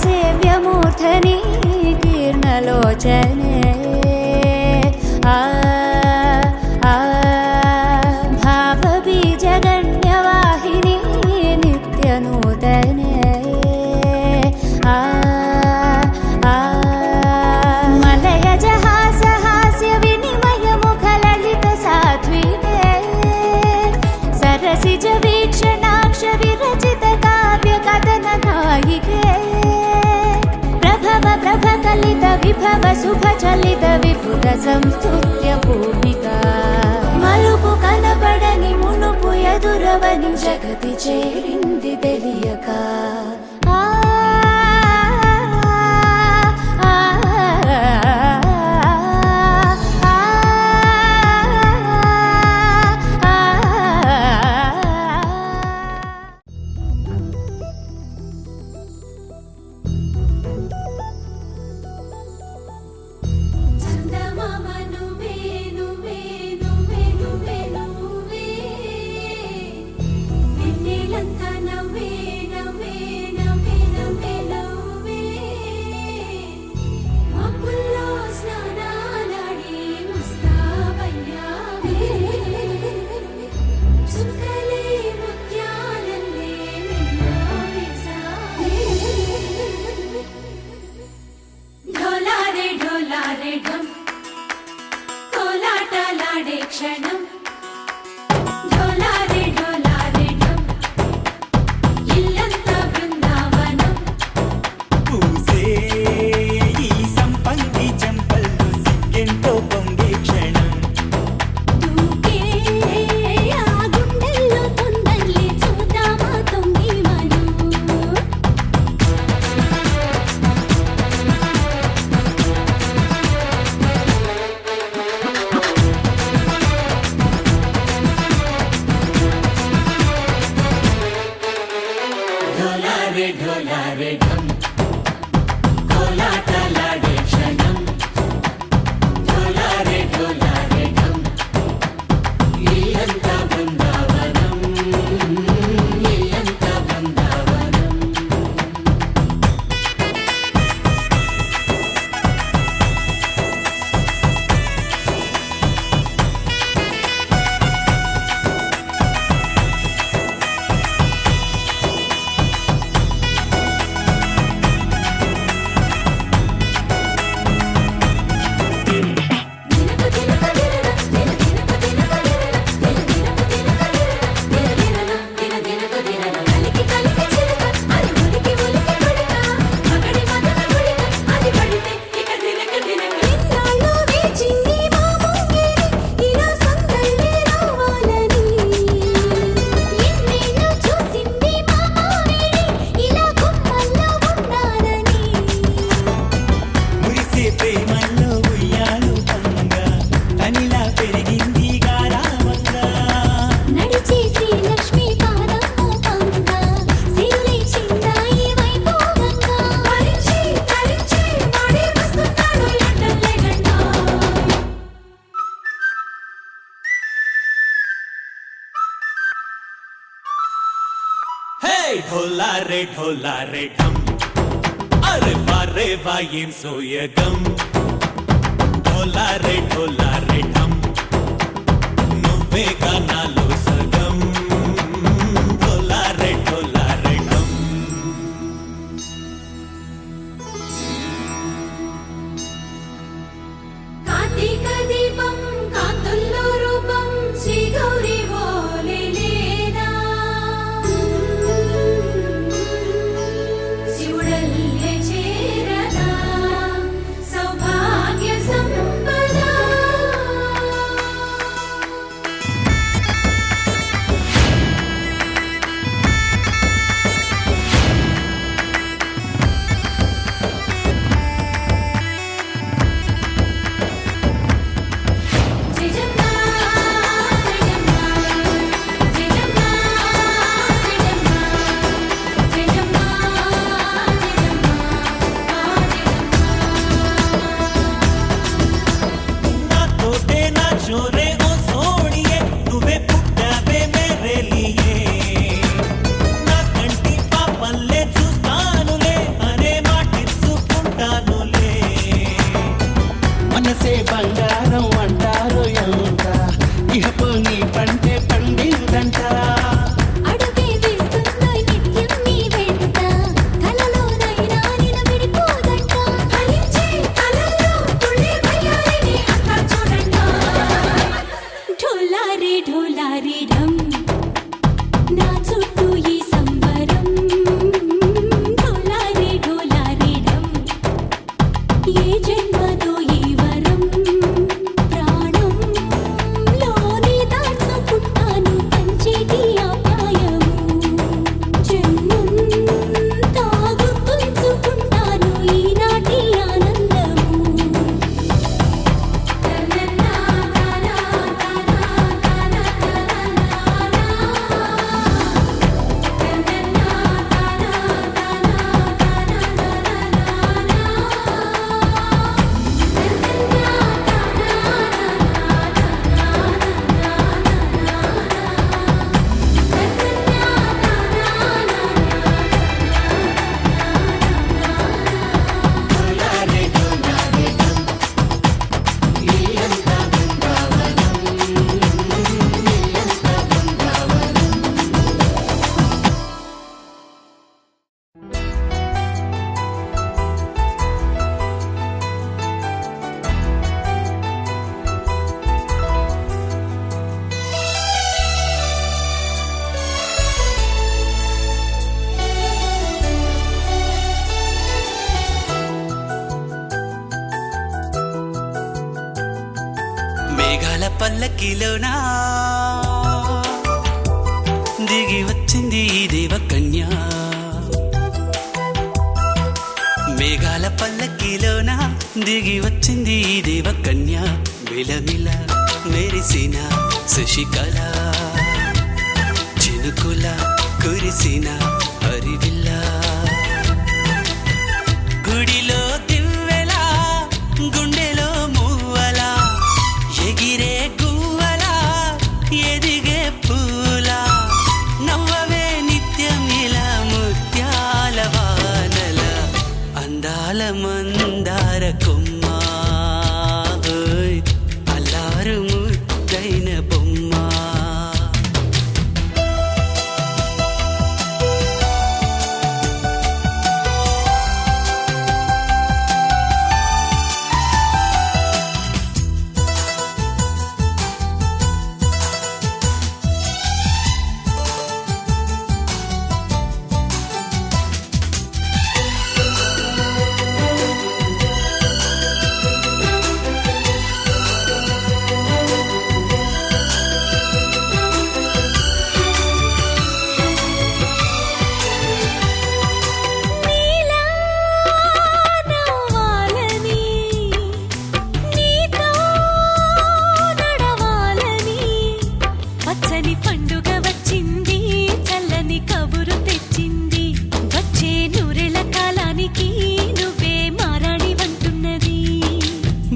देवराजसेव्यमूर्धनि कीर्णलोचने भावबीजगण्यवाहिनी नित्यनूतने मलयजहासहास्यविनिमयमुखललितसाध्विने सरसिजवीक्षणाक्षविरचितकाव्यकथननायिके प्रभकलित विभव शुभचलित विपुल संस्तुत्य भूमिका मरुపు కనపడని మునుపు ఎదురవని జగతి చేరింది తెలియక నవ్వే నవ్వే ढोला रे ढम अरे वाह ఏం సోయగం ढोला रे ढम నువ్వే గానాలో సగం ढोला रे ढम కార్తీక దీపం కాంతుల్లో రూపం శ్రీ గౌరీ ఓలేనా శివుడల్లే చేరదా సౌభాగ్య సంపద మనసే బంగారం అంటారు ఎంత ఇహపు నీ పంటే పండిందంట అడుగే వేస్తుందో నిత్యం నీ వెంట కలలోనైనా నిన్ను విడిపోదంట ఫలించే కలల్లో తుళ్ళే వయ్యారిని అంతా చూడంట ఢోలా రే ఢమ్ నా చుట్టూ ఈ సంబరం ఢోలా రే ఢమ్ ఏ జన్మదో ఈ వరం ప్రాణం లోని దాచుకుంటాను పంచేటి ఆప్యాయము జన్మంతా గుర్తుంచుకుంటాను ఈనాటి ఆనందము మేఘాల పల్లకిలోనా దిగి వచ్చింది ఈ దేవకన్య మేఘాల పల్లకిలోనా దిగి వచ్చింది ఈ దేవకన్య విలమిల మెరిసిన శశికళ చినుకుల కురిసిన హరివిల్ల గుడిలో దివ్వెలా గుండెలో మూవలా ఎగిరే గువ్వలా ఎదిగే పూలా నవ్వవే నిత్యం ఇలా ముత్యాల వానల అందాల మందార కొమ్మ ఓయ్ అల్లారు ముద్దైన బొమ్మ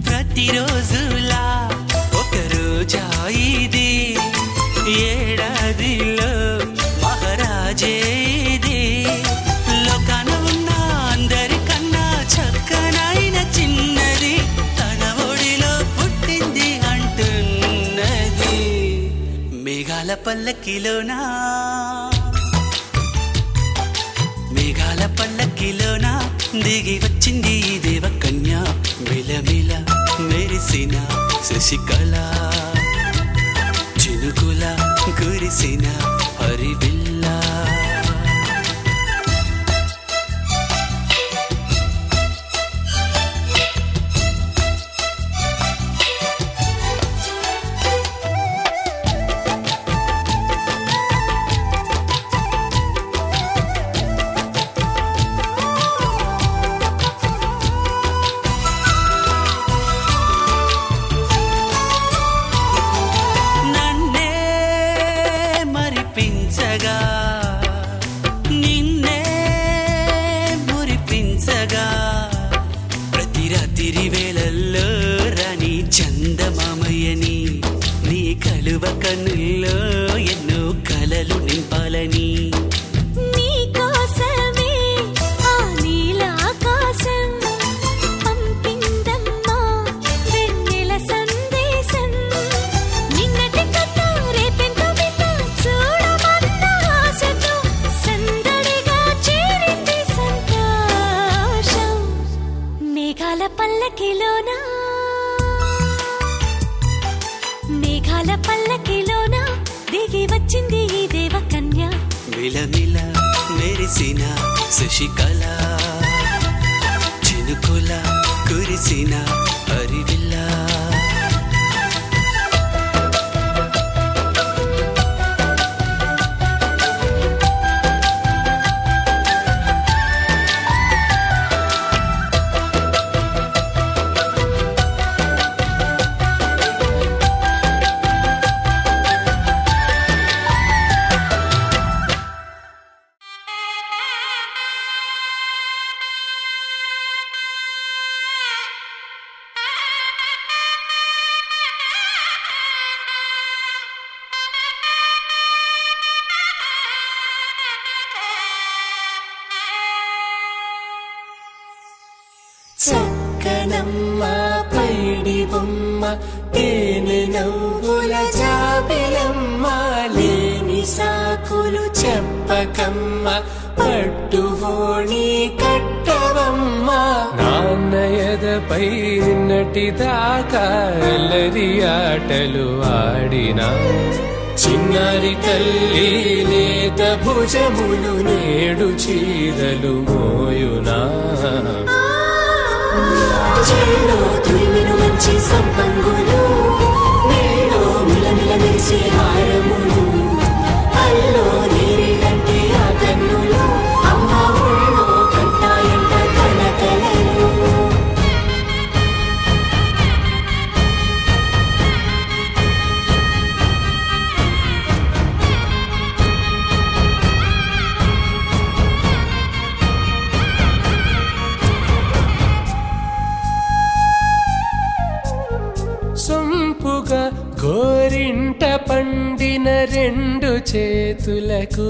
ప్రతిరోజులా ఒక రోజా ఇది ఏడాదిలో మహారాజే ఇది మేఘాల పల్లకిలోనా మేఘాల పల్లకిలోనా దిగి వచ్చింది ఈ దేవకన్య మిలమిల మెరిసిన శశికళ చినుకుల కురిసిన హరివిల్లా నిన్నే మురిపించగా ప్రతి రాత్రి వేళల్లో రాణి చందమామయ్యని నీ కలువ కన్నుల్లో ఎన్నో కలలు నింపాలని మేఘాల పల్లకిలోన దిగి వచ్చింది ఈ దేవకన్య మిలమిల మెరిసిన శశికళ చినుకుల కురిసిన హరివిల్లా చక్కనమ్మ పైడి బొమ్మ తేనె నవ్వుల జాబిలమ్మ లేని సాకులు చెప్పకమ్మ పట్టువోణి కట్టవమ్మ నాన్నయదపై నిన్నటిదాకా అల్లరి ఆటలు ఆడినా చిన్నారి తల్లి లేత భుజములు నేడు చీరలు మోయునా చెల్లో తురిమిను మంచి సంపంగులు నేలో మిలమిల మెరిసే హారములు అల్లో నీరేలంటే ఆ కన్నులు అమ్మ ఒళ్ళో కంటాయంట కలకలలు సొంపుగా గోరింట పండిన రెండు చేతులకు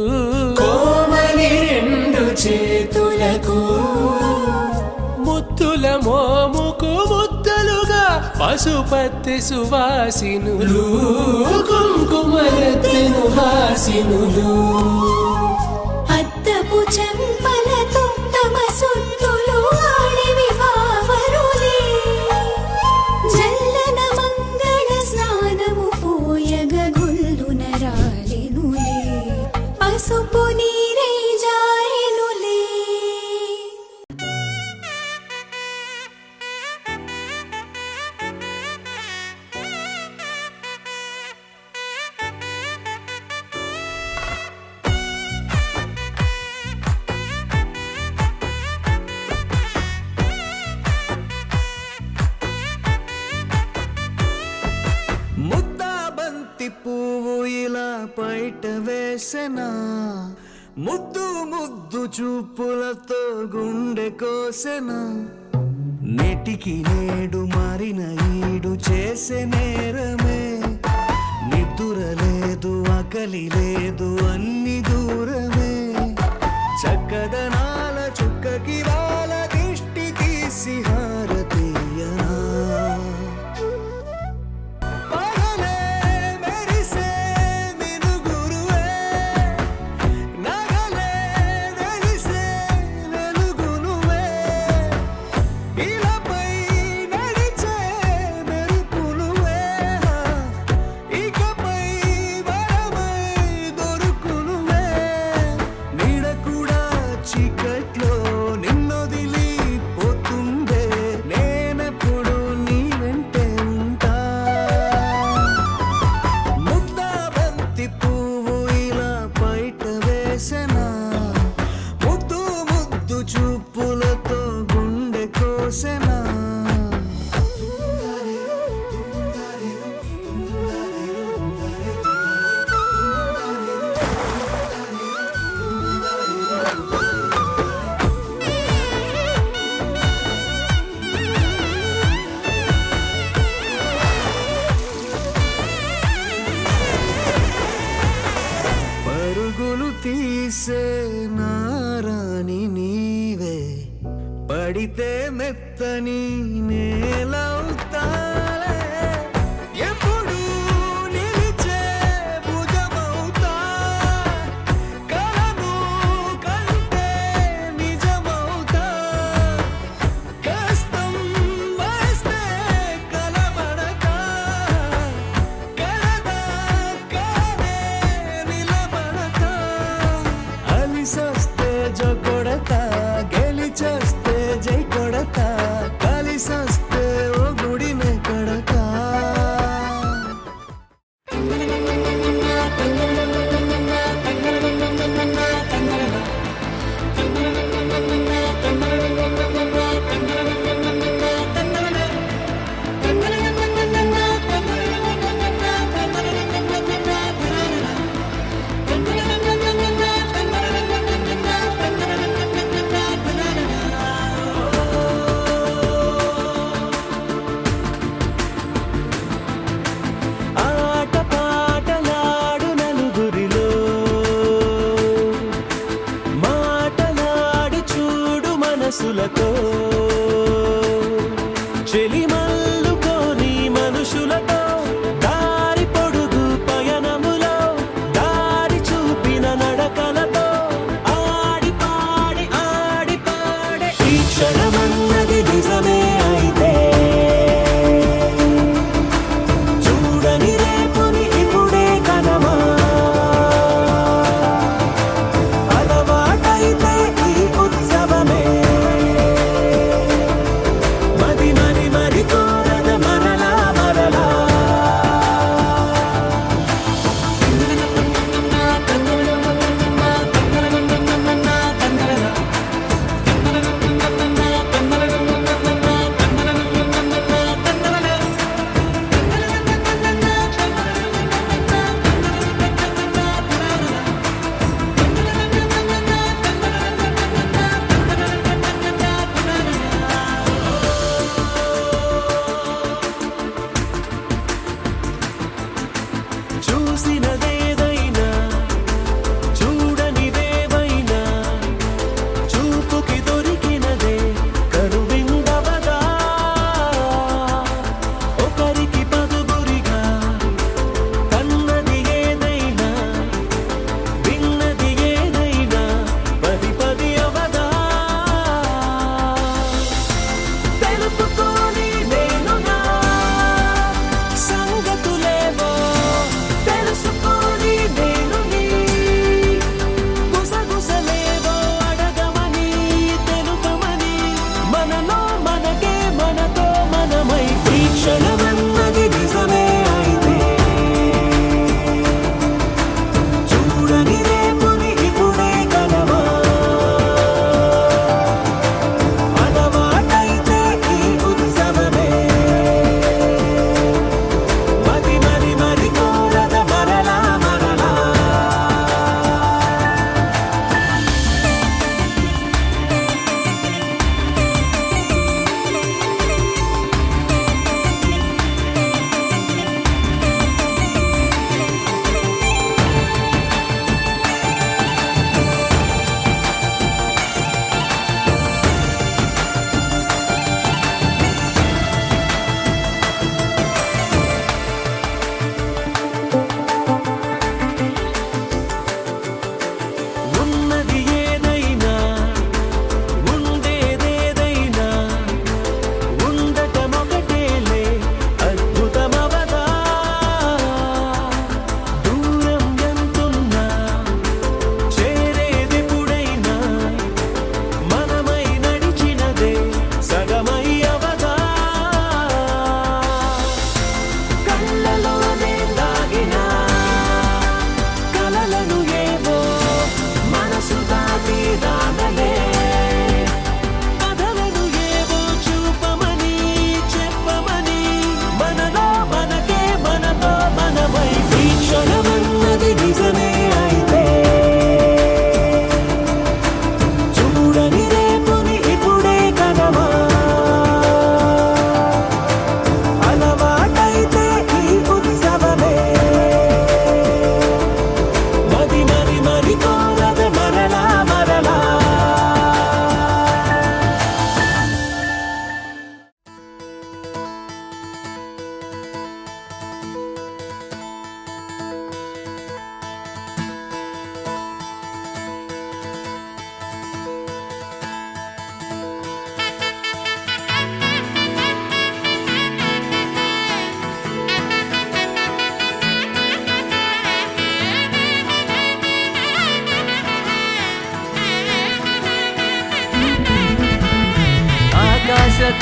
కోమలి రెండు చేతులకు ముద్దుల మోముకు ముద్దలుగా పశుపతి సువాసినులు కుంకుమలెత్తెను హాసినులు అద్దపు చెంపలతో తమ సొత్తులు ఆడివి వావరులే జల్లన మంగళ స్నానము పోయగ గుల్లున రాలెనులే పసుపు నీరే జారెనులే పువ్వు ఇలా పైట వేసెనా ముద్దు ముద్దు చూపులతో గుండె కోసెనా నేటికి నేడు మారిన ఈడు చేసే నేరమే నిద్ర లేదు ఆకలి లేదు అన్ని దూరమే చక్కదనాల చుక్కకి వాళ్ళ దిష్టి తీసి హారతీయనా పగలే మెరిసే పరుగులు తీసే నారాణి నీవే పడితే మెత్తని నేలవుతాలే ఎప్పుడు నిలిచే భుజమవుతా కలను కంటే నిజమవుతా కష్టం వస్తే కలబడక కలదాకానే నిలబడక అలిసొస్తే జొకొడతా గెలిచొస్తే జై కొడతా కలిసొస్తే ఓ గుడినే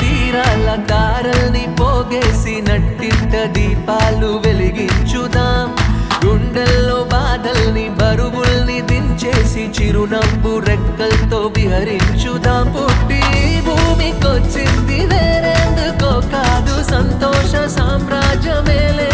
తీరాల తారల్ని పోగేసి నట్టింట దీపాలు వెలిగించుదాం గుండెల్లో బాధల్ని బరువుల్ని దించేసి చిరునవ్వు రెక్కలతో విహరించుదాం పుట్టి భూమికొచ్చింది వేరేందుకో కాదు సంతోష సామ్రాజ్యమేలే